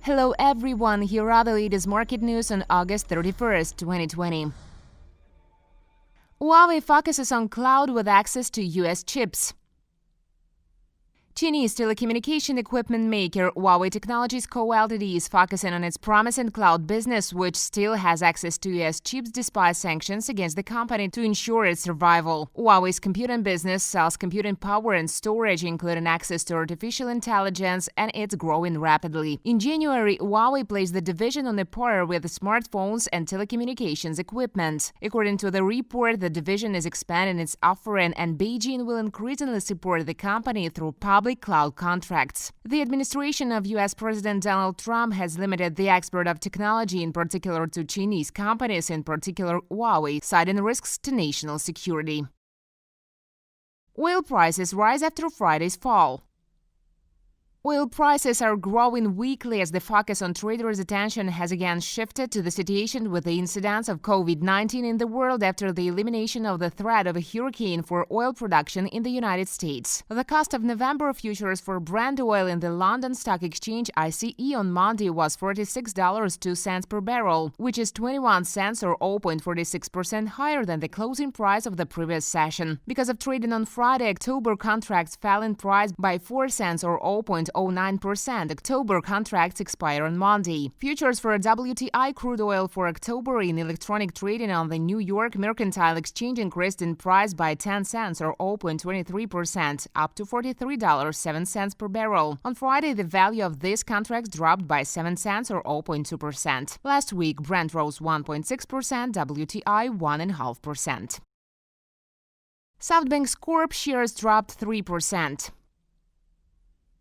Hello everyone, here are the latest market news on August 31st, 2020. Huawei focuses on cloud with access to US chips. Chinese telecommunication equipment maker Huawei Technologies Co. Ltd. is focusing on its promising cloud business, which still has access to US chips despite sanctions against the company to ensure its survival. Huawei's computing business sells computing power and storage, including access to artificial intelligence, and it's growing rapidly. In January, Huawei placed the division on a par with smartphones and telecommunications equipment. According to the report, the division is expanding its offering, and Beijing will increasingly support the company through public cloud contracts. The administration of U.S. President Donald Trump has limited the export of technology, in particular to Chinese companies, in particular Huawei, citing risks to national security. Oil prices rise after Friday's fall. Oil prices are growing weekly as the focus on traders' attention has again shifted to the situation with the incidence of COVID-19 in the world after the elimination of the threat of a hurricane for oil production in the United States. The cost of November futures for Brent oil in the London Stock Exchange (ICE) on Monday was $46.02 per barrel, which is 21 cents or 0.46% higher than the closing price of the previous session. Because of trading on Friday, October contracts fell in price by 4 cents or 0.09%. October contracts expire on Monday. Futures for WTI crude oil for October in electronic trading on the New York Mercantile Exchange increased in price by 10 cents or 0.23%, up to $43.07 per barrel. On Friday, the value of these contracts dropped by 7 cents or 0.2%. Last week, Brent rose 1.6%, WTI 1.5%. SoftBank Corp shares dropped 3%.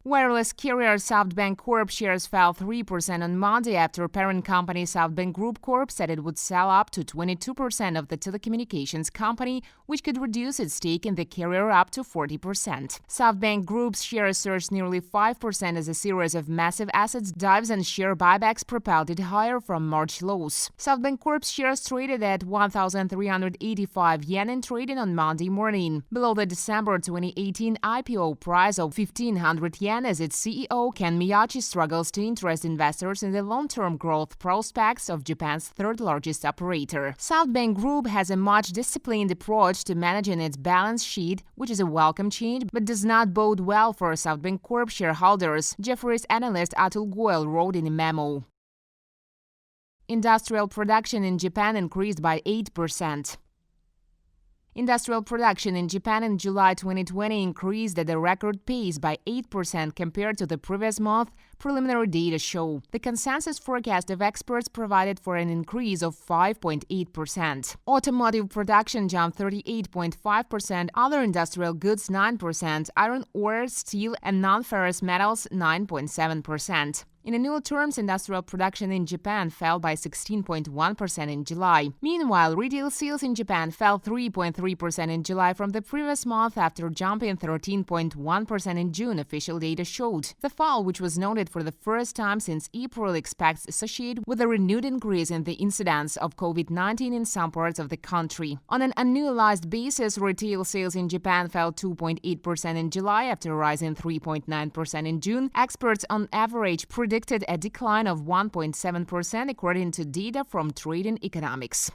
Wireless carrier SoftBank Corp shares fell 3% on Monday after parent company SoftBank Group Corp said it would sell up to 22% of the telecommunications company, which could reduce its stake in the carrier up to 40%. SoftBank Group's shares surged nearly 5% as a series of massive assets dives and share buybacks propelled it higher from March lows. SoftBank Corp's shares traded at 1,385 yen in trading on Monday morning, below the December 2018 IPO price of 1,500 yen. As its CEO Ken Miyachi struggles to interest investors in the long-term growth prospects of Japan's third-largest operator. SoftBank Group has a much disciplined approach to managing its balance sheet, which is a welcome change, but does not bode well for SoftBank Corp shareholders, Jefferies analyst Atul Goyal wrote in a memo. Industrial production in Japan increased by 8%. Industrial production in Japan in July 2020 increased at a record pace by 8% compared to the previous month, preliminary data show. The consensus forecast of experts provided for an increase of 5.8%. Automotive production jumped 38.5%, other industrial goods 9%, iron ore, steel, and non-ferrous metals 9.7%. In annual terms, industrial production in Japan fell by 16.1% in July. Meanwhile, retail sales in Japan fell 3.3% in July from the previous month after jumping 13.1% in June, official data showed. The fall, which was noted for the first time since April, expects associated with a renewed increase in the incidence of COVID-19 in some parts of the country. On an annualized basis, retail sales in Japan fell 2.8% in July after rising 3.9% in June. Experts on average predicted a decline of 1.7% according to data from Trading Economics.